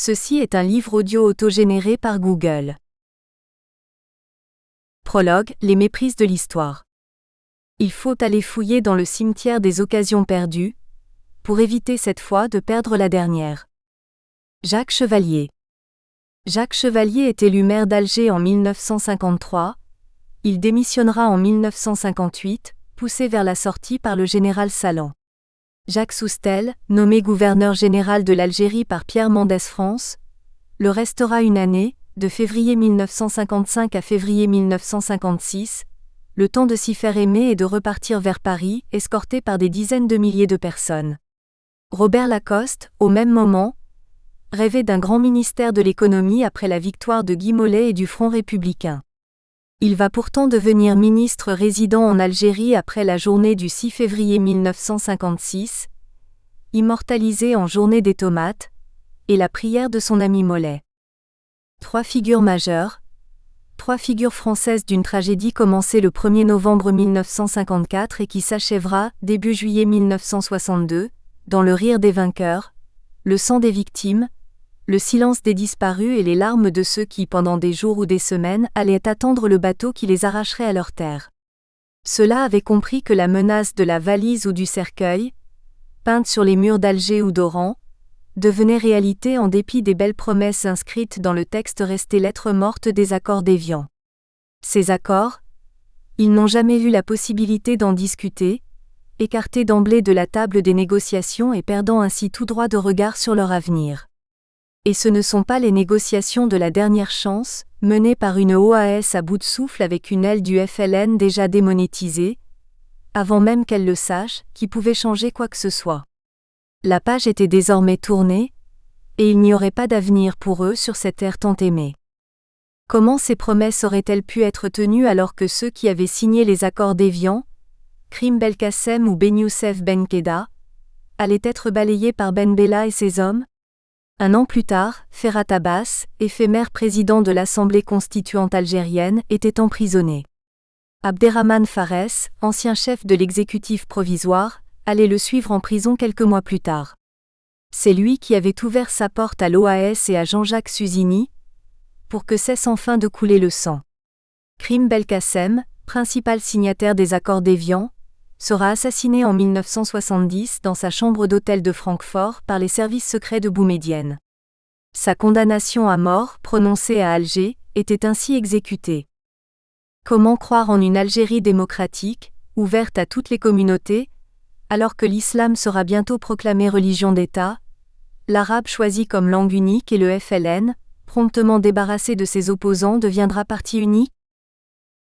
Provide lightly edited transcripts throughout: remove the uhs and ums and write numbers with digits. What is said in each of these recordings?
Ceci est un livre audio autogénéré par Google. Prologue, les méprises de l'histoire. Il faut aller fouiller dans le cimetière des occasions perdues, pour éviter cette fois de perdre la dernière. Jacques Chevalier. Jacques Chevalier est élu maire d'Alger en 1953. Il démissionnera en 1958, poussé vers la sortie par le général Salan. Jacques Soustelle, nommé gouverneur général de l'Algérie par Pierre Mendès France, le restera une année, de février 1955 à février 1956, le temps de s'y faire aimer et de repartir vers Paris, escorté par des dizaines de milliers de personnes. Robert Lacoste, au même moment, rêvait d'un grand ministère de l'économie après la victoire de Guy Mollet et du Front républicain. Il va pourtant devenir ministre résident en Algérie après la journée du 6 février 1956, immortalisée en Journée des tomates, et la prière de son ami Mollet. Trois figures majeures, trois figures françaises d'une tragédie commencée le 1er novembre 1954 et qui s'achèvera, début juillet 1962, dans le rire des vainqueurs, le sang des victimes, le silence des disparus et les larmes de ceux qui, pendant des jours ou des semaines, allaient attendre le bateau qui les arracherait à leur terre. Ceux-là avaient compris que la menace de la valise ou du cercueil, peinte sur les murs d'Alger ou d'Oran, devenait réalité en dépit des belles promesses inscrites dans le texte resté lettre morte des accords d'Évian. Ces accords, ils n'ont jamais eu la possibilité d'en discuter, écartés d'emblée de la table des négociations et perdant ainsi tout droit de regard sur leur avenir. Et ce ne sont pas les négociations de la dernière chance, menées par une OAS à bout de souffle avec une aile du FLN déjà démonétisée, avant même qu'elle le sache, qui pouvaient changer quoi que ce soit. La page était désormais tournée, et il n'y aurait pas d'avenir pour eux sur cette terre tant aimée. Comment ces promesses auraient-elles pu être tenues alors que ceux qui avaient signé les accords d'Évian, Karim Belkacem ou Ben Youssef Ben Khedda, allaient être balayés par Ben Bella et ses hommes? Un an plus tard, Ferhat Abbas, éphémère président de l'Assemblée constituante algérienne, était emprisonné. Abderrahmane Farès, ancien chef de l'exécutif provisoire, allait le suivre en prison quelques mois plus tard. C'est lui qui avait ouvert sa porte à l'OAS et à Jean-Jacques Suzini, pour que cesse enfin de couler le sang. Karim Belkacem, principal signataire des accords d'Évian, sera assassiné en 1970 dans sa chambre d'hôtel de Francfort par les services secrets de Boumedienne. Sa condamnation à mort, prononcée à Alger, était ainsi exécutée. Comment croire en une Algérie démocratique, ouverte à toutes les communautés, alors que l'islam sera bientôt proclamé religion d'État, l'arabe choisi comme langue unique et le FLN, promptement débarrassé de ses opposants, deviendra parti unique?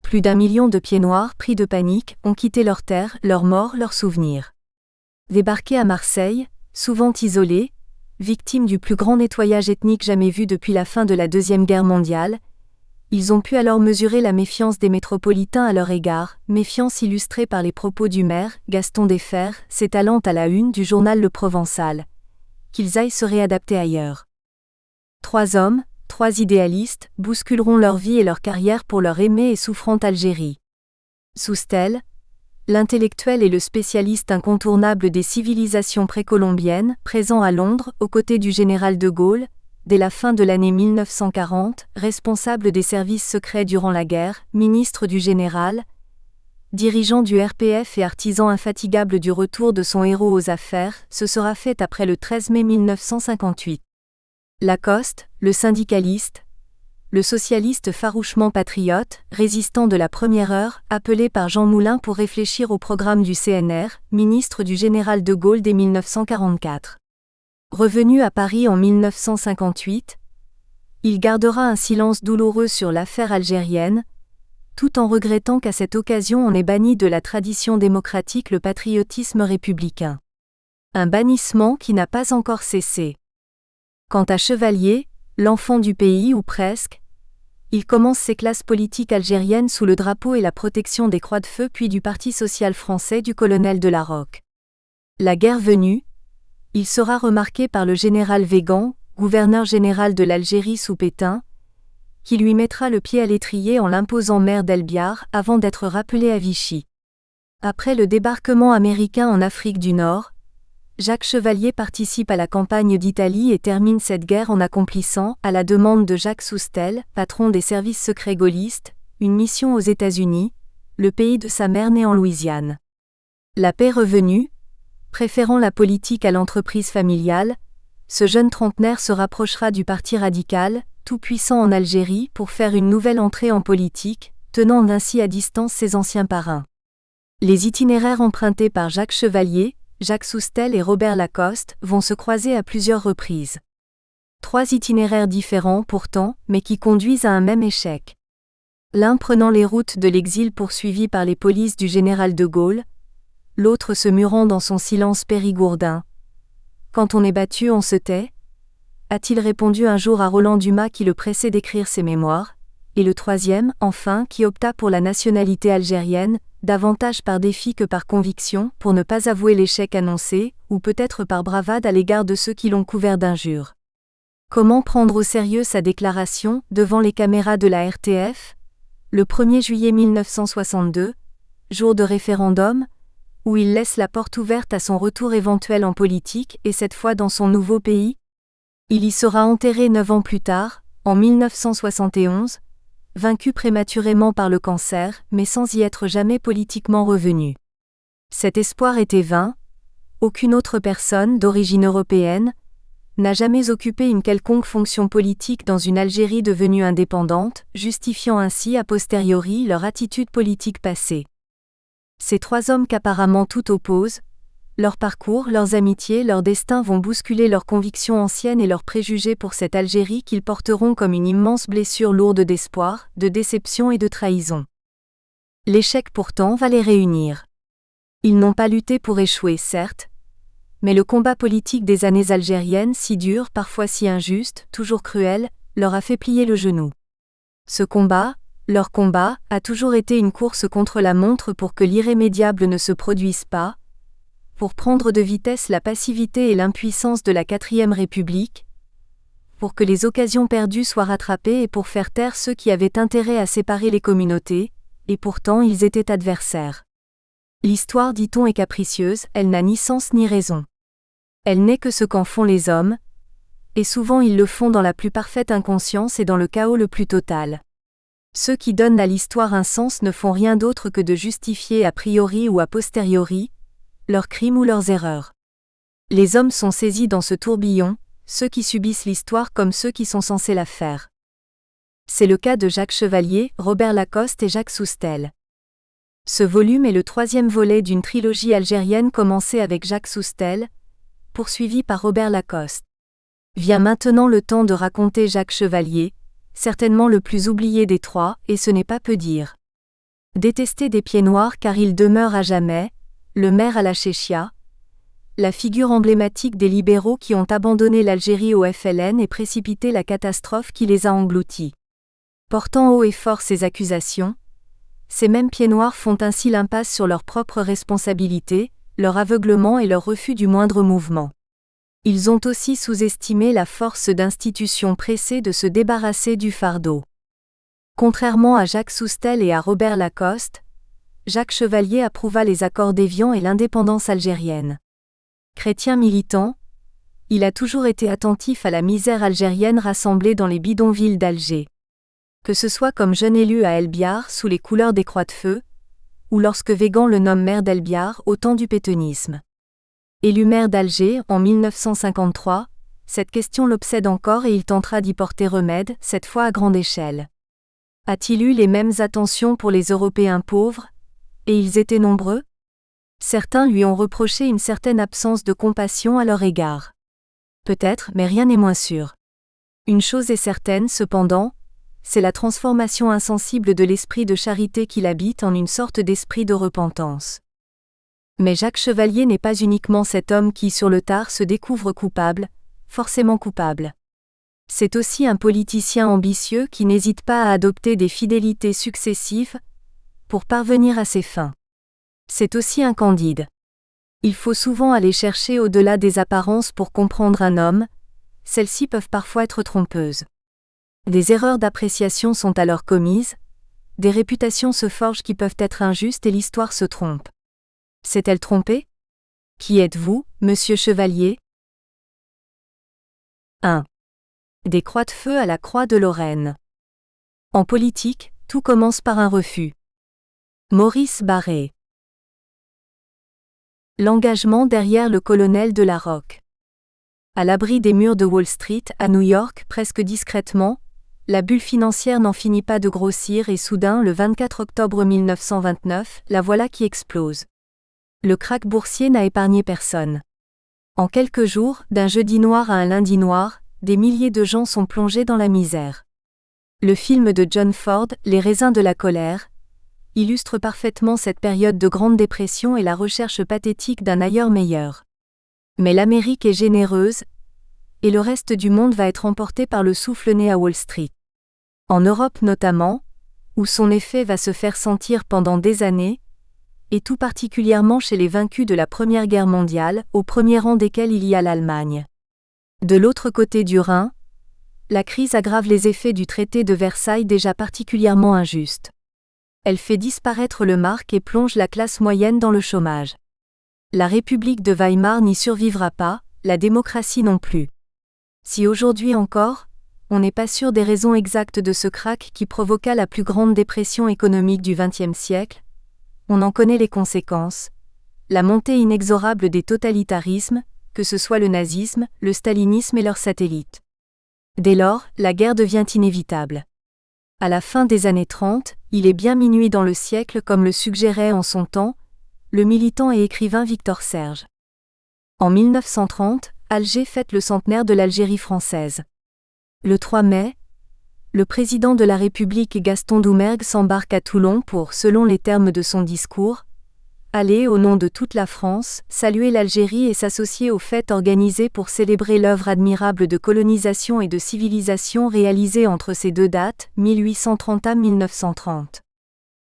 Plus d'1 million de pieds noirs pris de panique ont quitté leur terre, leurs morts, leurs souvenirs. Débarqués à Marseille, souvent isolés, victimes du plus grand nettoyage ethnique jamais vu depuis la fin de la Deuxième Guerre mondiale, ils ont pu alors mesurer la méfiance des métropolitains à leur égard, méfiance illustrée par les propos du maire, Gaston Defferre, s'étalant à la une du journal Le Provençal. Qu'ils aillent se réadapter ailleurs. Trois hommes, trois idéalistes, bousculeront leur vie et leur carrière pour leur aimée et souffrante Algérie. Soustelle, l'intellectuel et le spécialiste incontournable des civilisations précolombiennes, présent à Londres, aux côtés du général de Gaulle, dès la fin de l'année 1940, responsable des services secrets durant la guerre, ministre du général, dirigeant du RPF et artisan infatigable du retour de son héros aux affaires, ce sera fait après le 13 mai 1958. Lacoste, le syndicaliste, le socialiste farouchement patriote, résistant de la première heure, appelé par Jean Moulin pour réfléchir au programme du CNR, ministre du général de Gaulle dès 1944. Revenu à Paris en 1958, il gardera un silence douloureux sur l'affaire algérienne, tout en regrettant qu'à cette occasion on ait banni de la tradition démocratique le patriotisme républicain. Un bannissement qui n'a pas encore cessé. Quant à Chevalier, l'enfant du pays ou presque, il commence ses classes politiques algériennes sous le drapeau et la protection des Croix de Feu puis du Parti social français du colonel Delarocque. La guerre venue, il sera remarqué par le général Weygand, gouverneur général de l'Algérie sous Pétain, qui lui mettra le pied à l'étrier en l'imposant maire d'El-Biar avant d'être rappelé à Vichy. Après le débarquement américain en Afrique du Nord, Jacques Chevalier participe à la campagne d'Italie et termine cette guerre en accomplissant, à la demande de Jacques Soustelle, patron des services secrets gaullistes, une mission aux États-Unis, le pays de sa mère née en Louisiane. La paix revenue, préférant la politique à l'entreprise familiale, ce jeune trentenaire se rapprochera du parti radical, tout puissant en Algérie, pour faire une nouvelle entrée en politique, tenant ainsi à distance ses anciens parrains. Les itinéraires empruntés par Jacques Chevalier, Jacques Soustelle et Robert Lacoste vont se croiser à plusieurs reprises. 3 itinéraires différents pourtant, mais qui conduisent à un même échec. L'un prenant les routes de l'exil poursuivi par les polices du général de Gaulle, l'autre se murant dans son silence périgourdin. « Quand on est battu, on se tait » a-t-il répondu un jour à Roland Dumas qui le pressait d'écrire ses mémoires, et le troisième, enfin, qui opta pour la nationalité algérienne, davantage par défi que par conviction, pour ne pas avouer l'échec annoncé, ou peut-être par bravade à l'égard de ceux qui l'ont couvert d'injures. Comment prendre au sérieux sa déclaration, devant les caméras de la RTF, le 1er juillet 1962, jour de référendum, où il laisse la porte ouverte à son retour éventuel en politique et cette fois dans son nouveau pays? Il y sera enterré 9 ans plus tard, en 1971, vaincu prématurément par le cancer, mais sans y être jamais politiquement revenu. Cet espoir était vain. Aucune autre personne d'origine européenne n'a jamais occupé une quelconque fonction politique dans une Algérie devenue indépendante, justifiant ainsi a posteriori leur attitude politique passée. Ces 3 hommes qu'apparemment tout oppose, leur parcours, leurs amitiés, leur destin vont bousculer leurs convictions anciennes et leurs préjugés pour cette Algérie qu'ils porteront comme une immense blessure lourde d'espoir, de déception et de trahison. L'échec pourtant va les réunir. Ils n'ont pas lutté pour échouer, certes, mais le combat politique des années algériennes, si dur, parfois si injuste, toujours cruel, leur a fait plier le genou. Ce combat, leur combat, a toujours été une course contre la montre pour que l'irrémédiable ne se produise pas, pour prendre de vitesse la passivité et l'impuissance de la 4e République, pour que les occasions perdues soient rattrapées et pour faire taire ceux qui avaient intérêt à séparer les communautés, et pourtant ils étaient adversaires. L'histoire, dit-on, est capricieuse, elle n'a ni sens ni raison. Elle n'est que ce qu'en font les hommes, et souvent ils le font dans la plus parfaite inconscience et dans le chaos le plus total. Ceux qui donnent à l'histoire un sens ne font rien d'autre que de justifier a priori ou a posteriori leurs crimes ou leurs erreurs. Les hommes sont saisis dans ce tourbillon, ceux qui subissent l'histoire comme ceux qui sont censés la faire. C'est le cas de Jacques Chevalier, Robert Lacoste et Jacques Soustelle. Ce volume est le 3e volet d'une trilogie algérienne commencée avec Jacques Soustelle, poursuivie par Robert Lacoste. Vient maintenant le temps de raconter Jacques Chevalier, certainement le plus oublié des 3, et ce n'est pas peu dire. Détesté des pieds noirs car il demeure à jamais, le maire à la Chéchia, la figure emblématique des libéraux qui ont abandonné l'Algérie au FLN et précipité la catastrophe qui les a engloutis. Portant haut et fort ces accusations, ces mêmes pieds noirs font ainsi l'impasse sur leurs propres responsabilités, leur aveuglement et leur refus du moindre mouvement. Ils ont aussi sous-estimé la force d'institutions pressées de se débarrasser du fardeau. Contrairement à Jacques Soustelle et à Robert Lacoste, Jacques Chevalier approuva les accords d'Évian et l'indépendance algérienne. Chrétien militant, il a toujours été attentif à la misère algérienne rassemblée dans les bidonvilles d'Alger. Que ce soit comme jeune élu à El Biar sous les couleurs des Croix de Feu, ou lorsque Végan le nomme maire d'El Biar au temps du pétainisme. Élu maire d'Alger en 1953, cette question l'obsède encore et il tentera d'y porter remède, cette fois à grande échelle. A-t-il eu les mêmes attentions pour les Européens pauvres? Et ils étaient nombreux? Certains lui ont reproché une certaine absence de compassion à leur égard. Peut-être, mais rien n'est moins sûr. Une chose est certaine cependant, c'est la transformation insensible de l'esprit de charité qu'il habite en une sorte d'esprit de repentance. Mais Jacques Chevalier n'est pas uniquement cet homme qui sur le tard se découvre coupable, forcément coupable. C'est aussi un politicien ambitieux qui n'hésite pas à adopter des fidélités successives pour parvenir à ses fins. C'est aussi un Candide. Il faut souvent aller chercher au-delà des apparences pour comprendre un homme, celles-ci peuvent parfois être trompeuses. Des erreurs d'appréciation sont alors commises, des réputations se forgent qui peuvent être injustes et l'histoire se trompe. S'est-elle trompée? Qui êtes-vous, monsieur Chevalier ? 1. Des croix de feu à la Croix de Lorraine. En politique, tout commence par un refus. Maurice Barré. L'engagement derrière le colonel de la Roque. À l'abri des murs de Wall Street, à New York, presque discrètement, la bulle financière n'en finit pas de grossir et soudain, le 24 octobre 1929, la voilà qui explose. Le krach boursier n'a épargné personne. En quelques jours, d'un jeudi noir à un lundi noir, des milliers de gens sont plongés dans la misère. Le film de John Ford, Les raisins de la colère, illustre parfaitement cette période de grande dépression et la recherche pathétique d'un ailleurs meilleur. Mais l'Amérique est généreuse, et le reste du monde va être emporté par le souffle né à Wall Street. En Europe notamment, où son effet va se faire sentir pendant des années, et tout particulièrement chez les vaincus de la Première Guerre mondiale, au premier rang desquels il y a l'Allemagne. De l'autre côté du Rhin, la crise aggrave les effets du traité de Versailles déjà particulièrement injuste. Elle fait disparaître le mark et plonge la classe moyenne dans le chômage. La République de Weimar n'y survivra pas, la démocratie non plus. Si aujourd'hui encore, on n'est pas sûr des raisons exactes de ce krach qui provoqua la plus grande dépression économique du XXe siècle, on en connaît les conséquences. La montée inexorable des totalitarismes, que ce soit le nazisme, le stalinisme et leurs satellites. Dès lors, la guerre devient inévitable. À la fin des années 30, il est bien minuit dans le siècle comme le suggérait en son temps le militant et écrivain Victor Serge. En 1930, Alger fête le centenaire de l'Algérie française. Le 3 mai, le président de la République Gaston Doumergue s'embarque à Toulon pour, selon les termes de son discours, aller, au nom de toute la France, saluer l'Algérie et s'associer aux fêtes organisées pour célébrer l'œuvre admirable de colonisation et de civilisation réalisée entre ces deux dates, 1830 à 1930.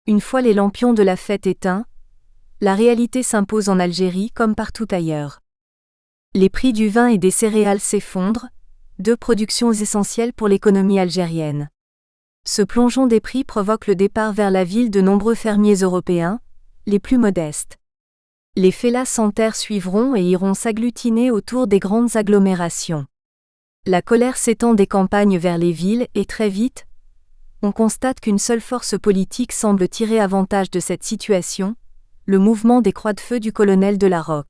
Une fois les lampions de la fête éteints, la réalité s'impose en Algérie comme partout ailleurs. Les prix du vin et des céréales s'effondrent, deux productions essentielles pour l'économie algérienne. Ce plongeon des prix provoque le départ vers la ville de nombreux fermiers européens, les plus modestes. Les fellahs sans terre suivront et iront s'agglutiner autour des grandes agglomérations. La colère s'étend des campagnes vers les villes et très vite, on constate qu'une seule force politique semble tirer avantage de cette situation, le mouvement des Croix de Feu du colonel de la Roque.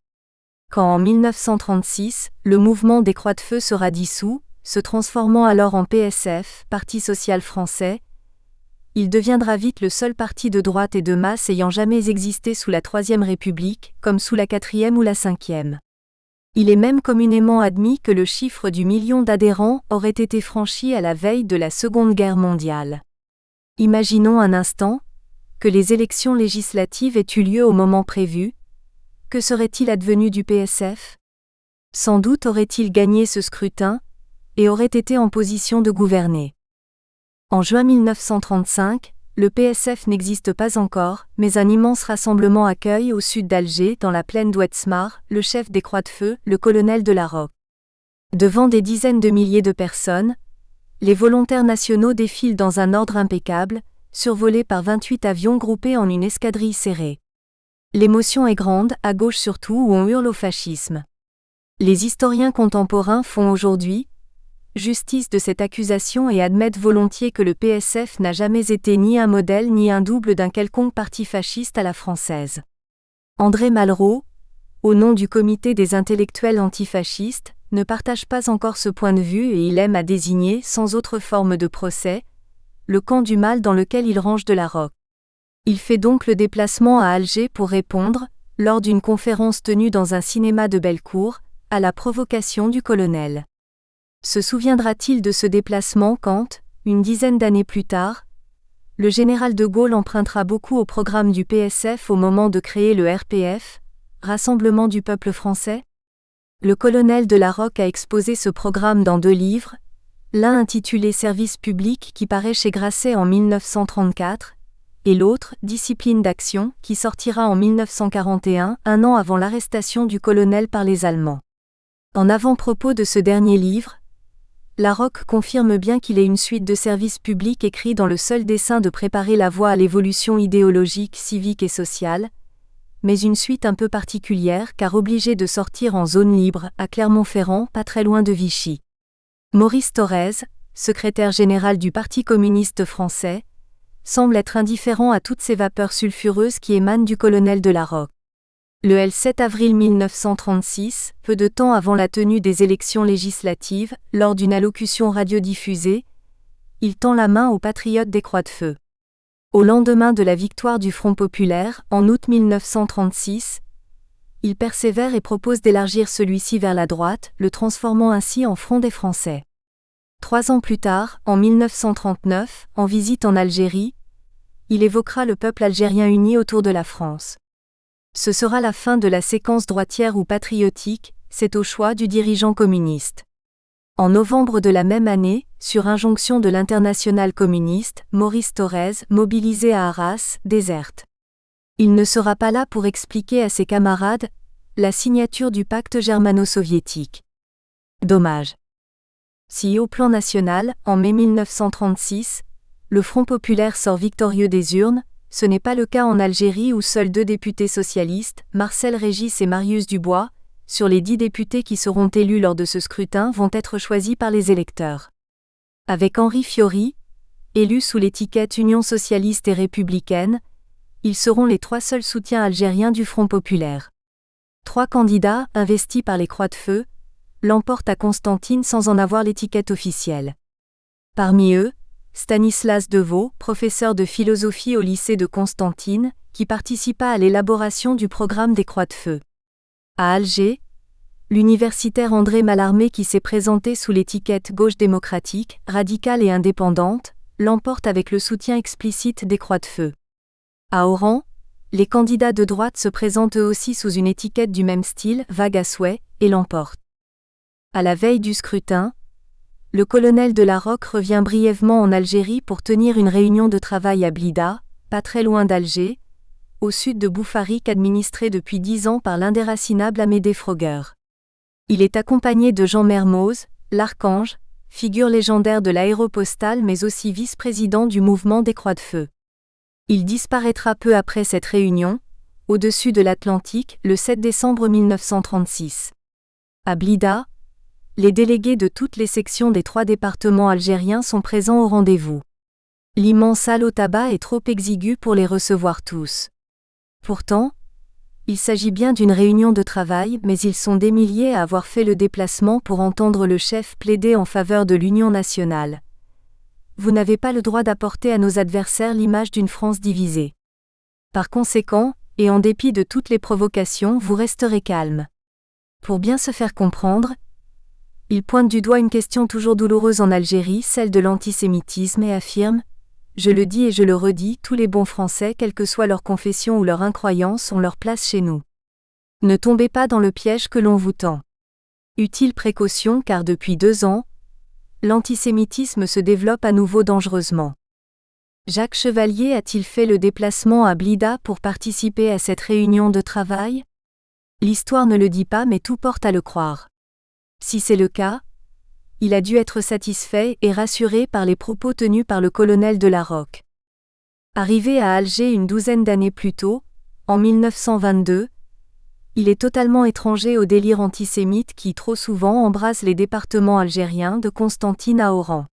Quand en 1936, le mouvement des Croix de Feu sera dissous, se transformant alors en PSF, Parti social français, il deviendra vite le seul parti de droite et de masse ayant jamais existé sous la Troisième République, comme sous la Quatrième ou la Cinquième. Il est même communément admis que le chiffre du million d'adhérents aurait été franchi à la veille de la Seconde Guerre mondiale. Imaginons un instant que les élections législatives aient eu lieu au moment prévu. Que serait-il advenu du PSF ? Sans doute aurait-il gagné ce scrutin, et aurait été en position de gouverner. En juin 1935, le PSF n'existe pas encore, mais un immense rassemblement accueille au sud d'Alger, dans la plaine d'Ouetzmar, le chef des Croix de Feu, le colonel de la Roque. Devant des dizaines de milliers de personnes, les volontaires nationaux défilent dans un ordre impeccable, survolés par 28 avions groupés en une escadrille serrée. L'émotion est grande, à gauche surtout où on hurle au fascisme. Les historiens contemporains font aujourd'hui justice de cette accusation et admettent volontiers que le PSF n'a jamais été ni un modèle ni un double d'un quelconque parti fasciste à la française. André Malraux, au nom du comité des intellectuels antifascistes, ne partage pas encore ce point de vue et il aime à désigner, sans autre forme de procès, le camp du mal dans lequel il range de la Roque. Il fait donc le déplacement à Alger pour répondre, lors d'une conférence tenue dans un cinéma de Bellecour, à la provocation du colonel. Se souviendra-t-il de ce déplacement quand, une dizaine d'années plus tard, le général de Gaulle empruntera beaucoup au programme du PSF au moment de créer le RPF, Rassemblement du peuple français ? Le colonel de la Roque a exposé ce programme dans 2 livres, l'un intitulé Service public qui paraît chez Grasset en 1934, et l'autre, Discipline d'action, qui sortira en 1941, un an avant l'arrestation du colonel par les Allemands. En avant-propos de ce dernier livre, la Roque confirme bien qu'il est une suite de services publics écrits dans le seul dessein de préparer la voie à l'évolution idéologique, civique et sociale, mais une suite un peu particulière car obligé de sortir en zone libre, à Clermont-Ferrand, pas très loin de Vichy. Maurice Thorez, secrétaire général du Parti communiste français, semble être indifférent à toutes ces vapeurs sulfureuses qui émanent du colonel de la Rocque. Le 7 avril 1936, peu de temps avant la tenue des élections législatives, lors d'une allocution radiodiffusée, il tend la main aux patriotes des Croix-de-Feu. Au lendemain de la victoire du Front populaire, en août 1936, il persévère et propose d'élargir celui-ci vers la droite, le transformant ainsi en Front des Français. 3 ans plus tard, en 1939, en visite en Algérie, il évoquera le peuple algérien uni autour de la France. Ce sera la fin de la séquence droitière ou patriotique, c'est au choix du dirigeant communiste. En novembre de la même année, sur injonction de l'Internationale communiste, Maurice Thorez, mobilisé à Arras, déserte. Il ne sera pas là pour expliquer à ses camarades la signature du pacte germano-soviétique. Dommage. Si au plan national, en mai 1936, le Front populaire sort victorieux des urnes, ce n'est pas le cas en Algérie où seuls 2 députés socialistes, Marcel Régis et Marius Dubois, sur les 10 députés qui seront élus lors de ce scrutin vont être choisis par les électeurs. Avec Henri Fiori, élu sous l'étiquette Union socialiste et républicaine, ils seront les 3 seuls soutiens algériens du Front populaire. 3 candidats, investis par les Croix-de-Feu, l'emportent à Constantine sans en avoir l'étiquette officielle. Parmi eux, Stanislas Deveau, professeur de philosophie au lycée de Constantine, qui participa à l'élaboration du programme des Croix-de-Feu. À Alger, l'universitaire André Mallarmé qui s'est présenté sous l'étiquette gauche démocratique, radicale et indépendante, l'emporte avec le soutien explicite des Croix-de-Feu. À Oran, les candidats de droite se présentent eux aussi sous une étiquette du même style, vague à souhait, et l'emportent. À la veille du scrutin, le colonel de la Rocque revient brièvement en Algérie pour tenir une réunion de travail à Blida, pas très loin d'Alger, au sud de Boufarik administré depuis 10 ans par l'indéracinable Amédée Froger. Il est accompagné de Jean Mermoz, l'Archange, figure légendaire de l'Aéropostale mais aussi vice-président du mouvement des Croix-de-Feu. Il disparaîtra peu après cette réunion, au-dessus de l'Atlantique, le 7 décembre 1936. À Blida, les délégués de toutes les sections des 3 départements algériens sont présents au rendez-vous. L'immense salle au tabac est trop exiguë pour les recevoir tous. Pourtant, il s'agit bien d'une réunion de travail, mais ils sont des milliers à avoir fait le déplacement pour entendre le chef plaider en faveur de l'Union nationale. Vous n'avez pas le droit d'apporter à nos adversaires l'image d'une France divisée. Par conséquent, et en dépit de toutes les provocations, vous resterez calme. Pour bien se faire comprendre, il pointe du doigt une question toujours douloureuse en Algérie, celle de l'antisémitisme, et affirme « Je le dis et je le redis, tous les bons Français, quelle que soit leur confession ou leur incroyance, ont leur place chez nous. Ne tombez pas dans le piège que l'on vous tend. » Utile précaution car depuis 2 ans, l'antisémitisme se développe à nouveau dangereusement. Jacques Chevalier a-t-il fait le déplacement à Blida pour participer à cette réunion de travail? L'histoire ne le dit pas mais tout porte à le croire. Si c'est le cas, il a dû être satisfait et rassuré par les propos tenus par le colonel de la Rocque. Arrivé à Alger une 12aine d'années plus tôt, en 1922, il est totalement étranger au délire antisémite qui trop souvent embrase les départements algériens de Constantine à Oran.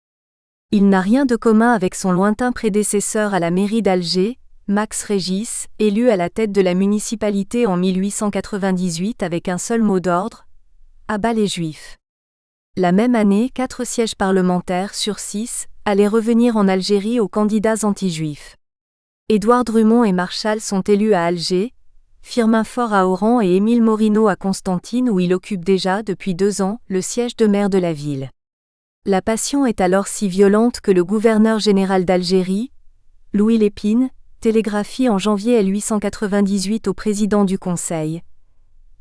Il n'a rien de commun avec son lointain prédécesseur à la mairie d'Alger, Max Régis, élu à la tête de la municipalité en 1898 avec un seul mot d'ordre: abat les Juifs. La même année, 4 sièges parlementaires sur 6 allaient revenir en Algérie aux candidats anti-juifs. Édouard Drummond et Marchal sont élus à Alger, Firmin Faure à Oran et Émile Morino à Constantine où il occupe déjà depuis 2 ans le siège de maire de la ville. La passion est alors si violente que le gouverneur général d'Algérie, Louis Lépine, télégraphie en janvier 1898 au président du Conseil.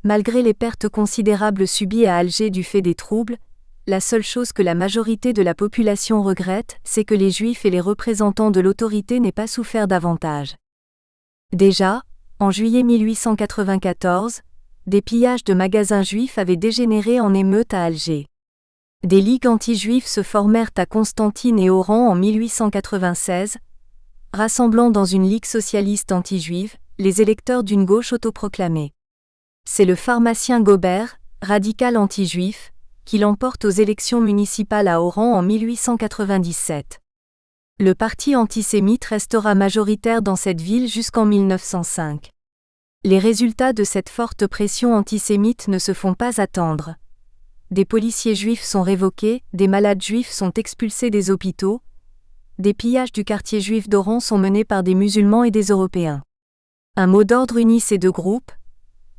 Malgré les pertes considérables subies à Alger du fait des troubles, la seule chose que la majorité de la population regrette, c'est que les Juifs et les représentants de l'autorité n'aient pas souffert davantage. Déjà, en juillet 1894, des pillages de magasins juifs avaient dégénéré en émeutes à Alger. Des ligues anti-juifs se formèrent à Constantine et Oran en 1896, rassemblant dans une ligue socialiste anti-juive, les électeurs d'une gauche autoproclamée. C'est le pharmacien Gobert, radical anti-juif, qui l'emporte aux élections municipales à Oran en 1897. Le parti antisémite restera majoritaire dans cette ville jusqu'en 1905. Les résultats de cette forte pression antisémite ne se font pas attendre. Des policiers juifs sont révoqués, des malades juifs sont expulsés des hôpitaux, des pillages du quartier juif d'Oran sont menés par des musulmans et des Européens. Un mot d'ordre unit ces deux groupes,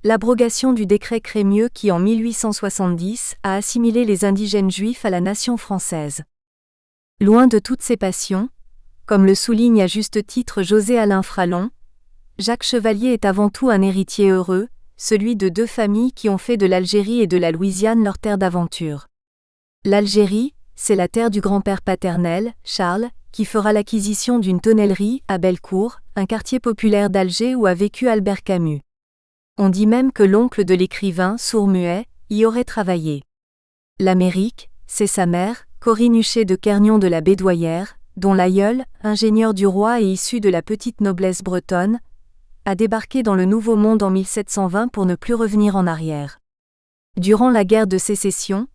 l'abrogation du décret Crémieux qui en 1870 a assimilé les indigènes juifs à la nation française. Loin de toutes ces passions, comme le souligne à juste titre José-Alain Fralon, Jacques Chevalier est avant tout un héritier heureux, celui de deux familles qui ont fait de l'Algérie et de la Louisiane leur terre d'aventure. L'Algérie, c'est la terre du grand-père paternel, Charles, qui fera l'acquisition d'une tonnellerie à Bellecour, un quartier populaire d'Alger où a vécu Albert Camus. On dit même que l'oncle de l'écrivain, sourd-muet, y aurait travaillé. L'Amérique, c'est sa mère, Corinne Huchet de Kernion de la Bédoyère, dont l'aïeul, ingénieur du roi et issu de la petite noblesse bretonne, a débarqué dans le Nouveau Monde en 1720 pour ne plus revenir en arrière. Durant la guerre de Sécession,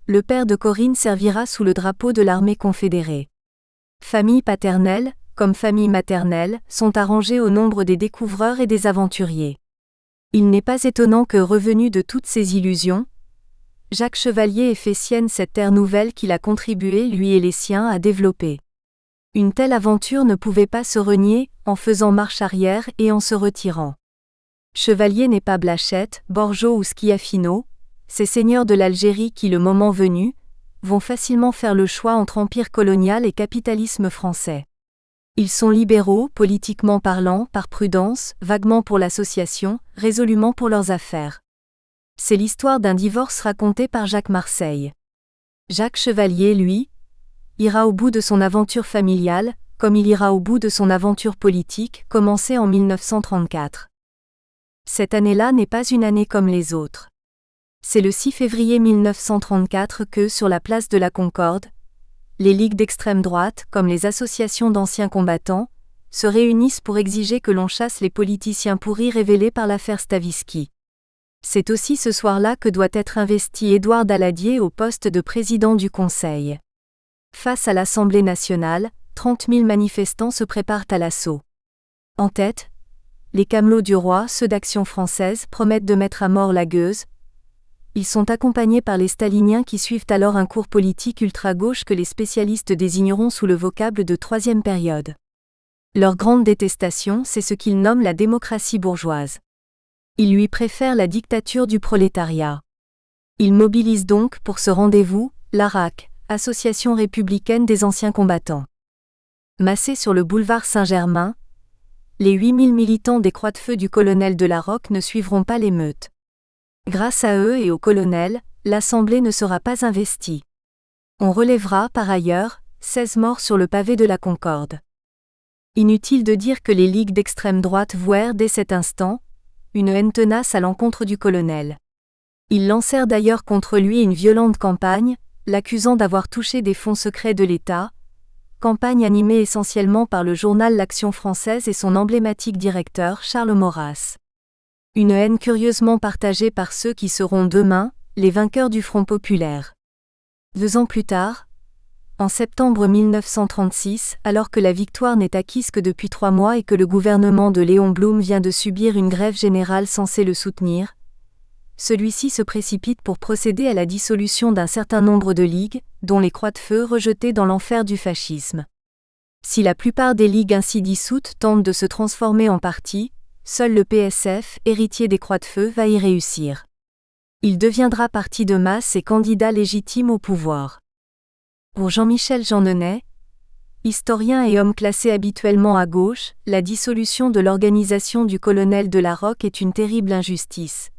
le père de Corinne servira sous le drapeau de l'armée confédérée. Famille paternelle, comme famille maternelle, sont arrangées au nombre des découvreurs et des aventuriers. Il n'est pas étonnant que, revenu de toutes ses illusions, Jacques Chevalier ait fait sienne cette terre nouvelle qu'il a contribué, lui et les siens, à développer. Une telle aventure ne pouvait pas se renier, en faisant marche arrière et en se retirant. Chevalier n'est pas Blachette, Borgeaud ou Schiaffino, ces seigneurs de l'Algérie qui, le moment venu, vont facilement faire le choix entre empire colonial et capitalisme français. Ils sont libéraux, politiquement parlant, par prudence, vaguement pour l'association, résolument pour leurs affaires. C'est l'histoire d'un divorce raconté par Jacques Marseille. Jacques Chevalier, lui, ira au bout de son aventure familiale, comme il ira au bout de son aventure politique, commencée en 1934. Cette année-là n'est pas une année comme les autres. C'est le 6 février 1934 que, sur la place de la Concorde, les ligues d'extrême droite, comme les associations d'anciens combattants, se réunissent pour exiger que l'on chasse les politiciens pourris révélés par l'affaire Stavisky. C'est aussi ce soir-là que doit être investi Édouard Daladier au poste de président du Conseil. Face à l'Assemblée nationale, 30 000 manifestants se préparent à l'assaut. En tête, les camelots du roi, ceux d'Action française, promettent de mettre à mort la gueuse. Ils sont accompagnés par les staliniens qui suivent alors un cours politique ultra-gauche que les spécialistes désigneront sous le vocable de troisième période. Leur grande détestation, c'est ce qu'ils nomment la démocratie bourgeoise. Ils lui préfèrent la dictature du prolétariat. Ils mobilisent donc pour ce rendez-vous, l'ARAC, Association républicaine des anciens combattants. Massés sur le boulevard Saint-Germain, les 8000 militants des Croix de Feu du colonel de la Roque ne suivront pas l'émeute. Grâce à eux et au colonel, l'Assemblée ne sera pas investie. On relèvera, par ailleurs, 16 morts sur le pavé de la Concorde. Inutile de dire que les ligues d'extrême droite vouèrent dès cet instant une haine tenace à l'encontre du colonel. Ils lancèrent d'ailleurs contre lui une violente campagne, l'accusant d'avoir touché des fonds secrets de l'État, campagne animée essentiellement par le journal L'Action française et son emblématique directeur Charles Maurras. Une haine curieusement partagée par ceux qui seront demain les vainqueurs du Front populaire. 2 ans plus tard, en septembre 1936, alors que la victoire n'est acquise que depuis 3 mois et que le gouvernement de Léon Blum vient de subir une grève générale censée le soutenir, celui-ci se précipite pour procéder à la dissolution d'un certain nombre de ligues, dont les Croix de Feu rejetées dans l'enfer du fascisme. Si la plupart des ligues ainsi dissoutes tentent de se transformer en parti, seul le PSF, héritier des Croix de Feu, va y réussir. Il deviendra parti de masse et candidat légitime au pouvoir. Pour Jean-Michel Jeanneney, historien et homme classé habituellement à gauche, la dissolution de l'organisation du colonel de la Roque est une terrible injustice.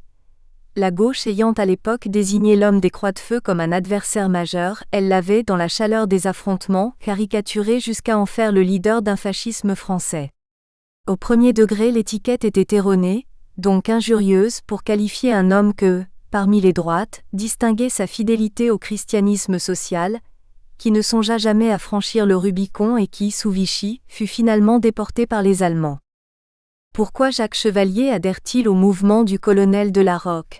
La gauche ayant à l'époque désigné l'homme des Croix de Feu comme un adversaire majeur, elle l'avait, dans la chaleur des affrontements, caricaturé jusqu'à en faire le leader d'un fascisme français. Au premier degré, l'étiquette était erronée, donc injurieuse, pour qualifier un homme que, parmi les droites, distinguait sa fidélité au christianisme social, qui ne songea jamais à franchir le Rubicon et qui, sous Vichy, fut finalement déporté par les Allemands. Pourquoi Jacques Chevalier adhère-t-il au mouvement du colonel de La Rocque?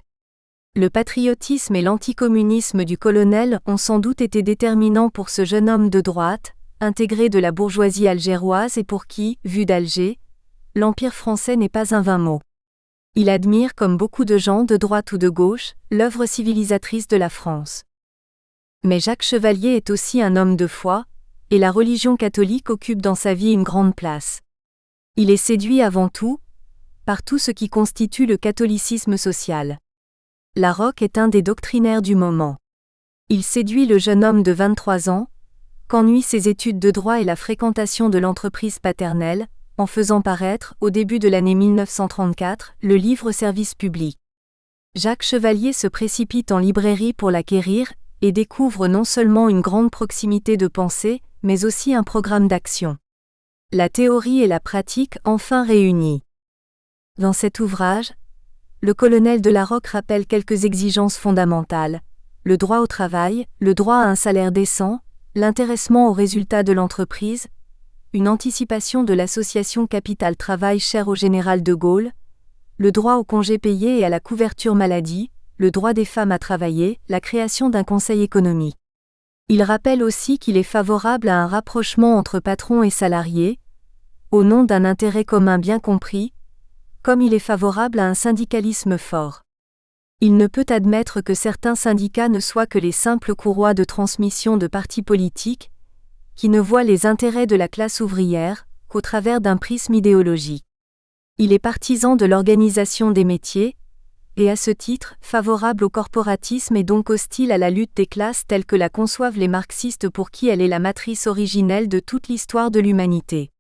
Le patriotisme et l'anticommunisme du colonel ont sans doute été déterminants pour ce jeune homme de droite, intégré de la bourgeoisie algéroise et pour qui, vu d'Alger, l'Empire français n'est pas un vain mot. Il admire, comme beaucoup de gens de droite ou de gauche, l'œuvre civilisatrice de la France. Mais Jacques Chevalier est aussi un homme de foi, et la religion catholique occupe dans sa vie une grande place. Il est séduit avant tout par tout ce qui constitue le catholicisme social. La Rocque est un des doctrinaires du moment. Il séduit le jeune homme de 23 ans, qu'ennuient ses études de droit et la fréquentation de l'entreprise paternelle, en faisant paraître, au début de l'année 1934, le livre Service public. Jacques Chevalier se précipite en librairie pour l'acquérir, et découvre non seulement une grande proximité de pensée, mais aussi un programme d'action. La théorie et la pratique enfin réunies. Dans cet ouvrage, le colonel de La Rocque rappelle quelques exigences fondamentales: le droit au travail, le droit à un salaire décent, l'intéressement aux résultats de l'entreprise, une anticipation de l'association capital-travail chère au général de Gaulle, le droit au congé payé et à la couverture maladie, le droit des femmes à travailler, la création d'un conseil économique. Il rappelle aussi qu'il est favorable à un rapprochement entre patrons et salariés, au nom d'un intérêt commun bien compris, comme il est favorable à un syndicalisme fort. Il ne peut admettre que certains syndicats ne soient que les simples courroies de transmission de partis politiques, qui ne voient les intérêts de la classe ouvrière qu'au travers d'un prisme idéologique. Il est partisan de l'organisation des métiers, et à ce titre, favorable au corporatisme et donc hostile à la lutte des classes telle que la conçoivent les marxistes pour qui elle est la matrice originelle de toute l'histoire de l'humanité.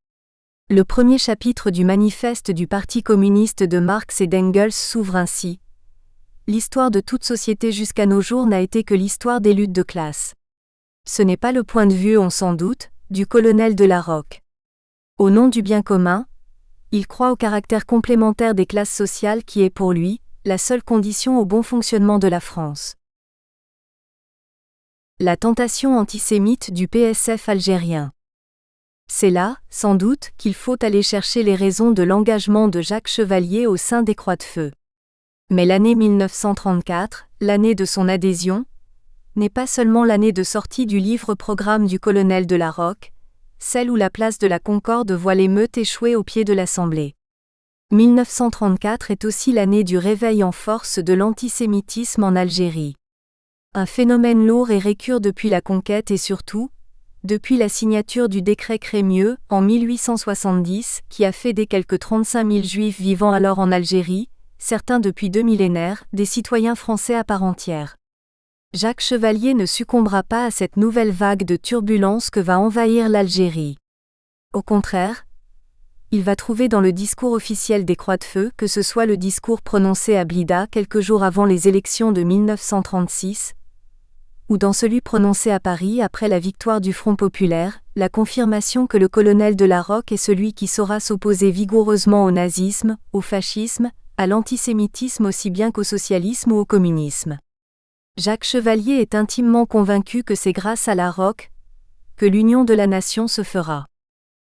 Le premier chapitre du manifeste du Parti communiste de Marx et d'Engels s'ouvre ainsi. L'histoire de toute société jusqu'à nos jours n'a été que l'histoire des luttes de classe. Ce n'est pas le point de vue, on s'en doute, du colonel de La Rocque. Au nom du bien commun, il croit au caractère complémentaire des classes sociales qui est pour lui la seule condition au bon fonctionnement de la France. La tentation antisémite du PSF algérien. C'est là, sans doute, qu'il faut aller chercher les raisons de l'engagement de Jacques Chevalier au sein des Croix de Feu. Mais l'année 1934, l'année de son adhésion, n'est pas seulement l'année de sortie du livre-programme du colonel de La Rocque, celle où la place de la Concorde voit l'émeute échouer au pied de l'Assemblée. 1934 est aussi l'année du réveil en force de l'antisémitisme en Algérie. Un phénomène lourd et récurrent depuis la conquête et surtout, depuis la signature du décret Crémieux, en 1870, qui a fait des quelques 35 000 juifs vivant alors en Algérie, certains depuis 2 millénaires, des citoyens français à part entière. Jacques Chevalier ne succombera pas à cette nouvelle vague de turbulences que va envahir l'Algérie. Au contraire, il va trouver dans le discours officiel des Croix de Feu, que ce soit le discours prononcé à Blida quelques jours avant les élections de 1936, ou dans celui prononcé à Paris après la victoire du Front populaire, la confirmation que le colonel de La Rocque est celui qui saura s'opposer vigoureusement au nazisme, au fascisme, à l'antisémitisme aussi bien qu'au socialisme ou au communisme. Jacques Chevalier est intimement convaincu que c'est grâce à La Rocque que l'union de la nation se fera.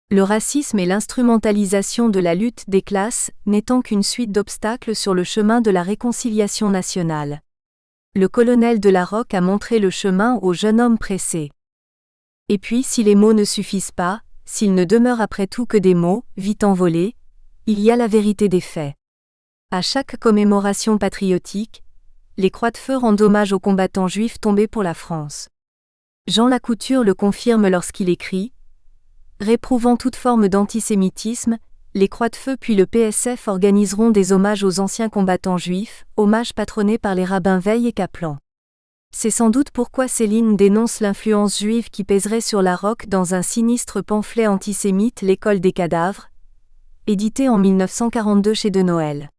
Le racisme et l'instrumentalisation de la lutte des classes n'étant qu'une suite d'obstacles sur le chemin de la réconciliation nationale. Le colonel de La Rocque a montré le chemin au jeune homme pressé. Et puis si les mots ne suffisent pas, s'ils ne demeurent après tout que des mots, vite envolés, il y a la vérité des faits. À chaque commémoration patriotique, les Croix de Feu rendent hommage aux combattants juifs tombés pour la France. Jean Lacouture le confirme lorsqu'il écrit « Réprouvant toute forme d'antisémitisme, les Croix de Feu puis le PSF organiseront des hommages aux anciens combattants juifs, hommages patronnés par les rabbins Veil et Kaplan. » C'est sans doute pourquoi Céline dénonce l'influence juive qui pèserait sur La Rocque dans un sinistre pamphlet antisémite L'école des cadavres, édité en 1942 chez De Noël.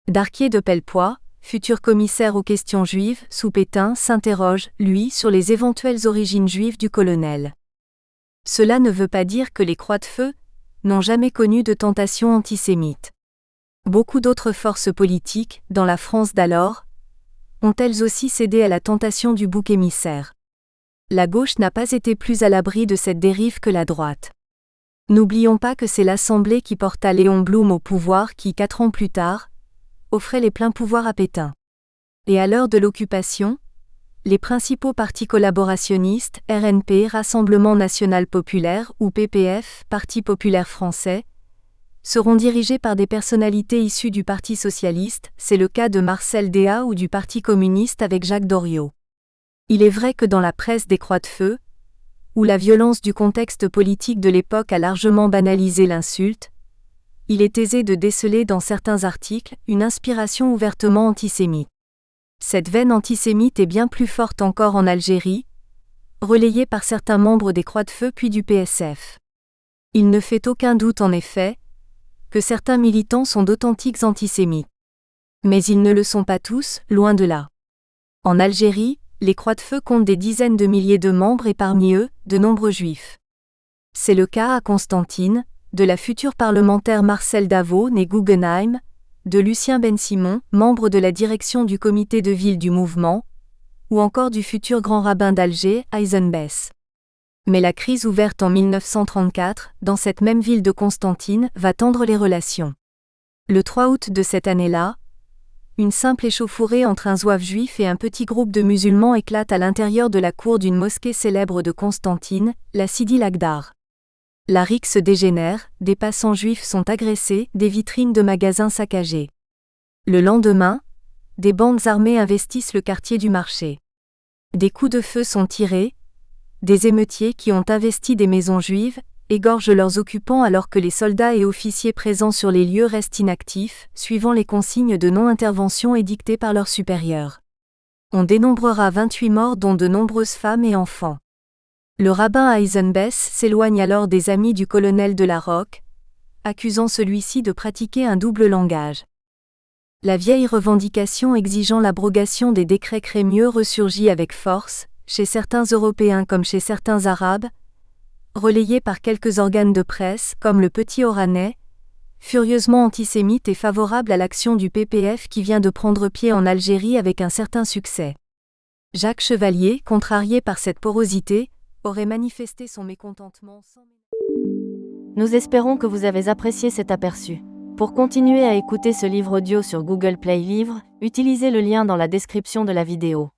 Darquier de Pellepoix, futur commissaire aux questions juives, sous Pétain, s'interroge, lui, sur les éventuelles origines juives du colonel. Cela ne veut pas dire que les Croix de Feu n'ont jamais connu de tentation antisémite. Beaucoup d'autres forces politiques, dans la France d'alors, ont elles aussi cédé à la tentation du bouc émissaire. La gauche n'a pas été plus à l'abri de cette dérive que la droite. N'oublions pas que c'est l'Assemblée qui porta Léon Blum au pouvoir qui, 4 ans plus tard, offrait les pleins pouvoirs à Pétain. Et à l'heure de l'occupation, les principaux partis collaborationnistes, RNP, Rassemblement National Populaire ou PPF, Parti populaire français, seront dirigés par des personnalités issues du Parti socialiste, c'est le cas de Marcel Déat ou du Parti communiste avec Jacques Doriot. Il est vrai que dans la presse des Croix-de-Feu, où la violence du contexte politique de l'époque a largement banalisé l'insulte, il est aisé de déceler dans certains articles une inspiration ouvertement antisémite. Cette veine antisémite est bien plus forte encore en Algérie, relayée par certains membres des Croix-de-Feu puis du PSF. Il ne fait aucun doute en effet que certains militants sont d'authentiques antisémites. Mais ils ne le sont pas tous, loin de là. En Algérie, les Croix-de-Feu comptent des dizaines de milliers de membres et parmi eux, de nombreux juifs. C'est le cas à Constantine, de la future parlementaire Marcel Davo née Guggenheim, de Lucien Ben-Simon, membre de la direction du comité de ville du mouvement, ou encore du futur grand rabbin d'Alger, Eisen Bess. Mais la crise ouverte en 1934, dans cette même ville de Constantine, va tendre les relations. Le 3 août de cette année-là, une simple échauffourée entre un zouave juif et un petit groupe de musulmans éclate à l'intérieur de la cour d'une mosquée célèbre de Constantine, la Sidi Lagdar. La rixe dégénère, des passants juifs sont agressés, des vitrines de magasins saccagées. Le lendemain, des bandes armées investissent le quartier du marché. Des coups de feu sont tirés, des émeutiers qui ont investi des maisons juives égorgent leurs occupants alors que les soldats et officiers présents sur les lieux restent inactifs, suivant les consignes de non-intervention édictées par leurs supérieurs. On dénombrera 28 morts dont de nombreuses femmes et enfants. Le rabbin Eisen Bess s'éloigne alors des amis du colonel de la Roque, accusant celui-ci de pratiquer un double langage. La vieille revendication exigeant l'abrogation des décrets crémieux ressurgit avec force, chez certains Européens comme chez certains Arabes, relayée par quelques organes de presse comme le Petit Oranais, furieusement antisémite et favorable à l'action du PPF qui vient de prendre pied en Algérie avec un certain succès. Jacques Chevalier, contrarié par cette porosité, aurait manifesté son mécontentement sans... Nous espérons que vous avez apprécié cet aperçu. Pour continuer à écouter ce livre audio sur Google Play Livres, utilisez le lien dans la description de la vidéo.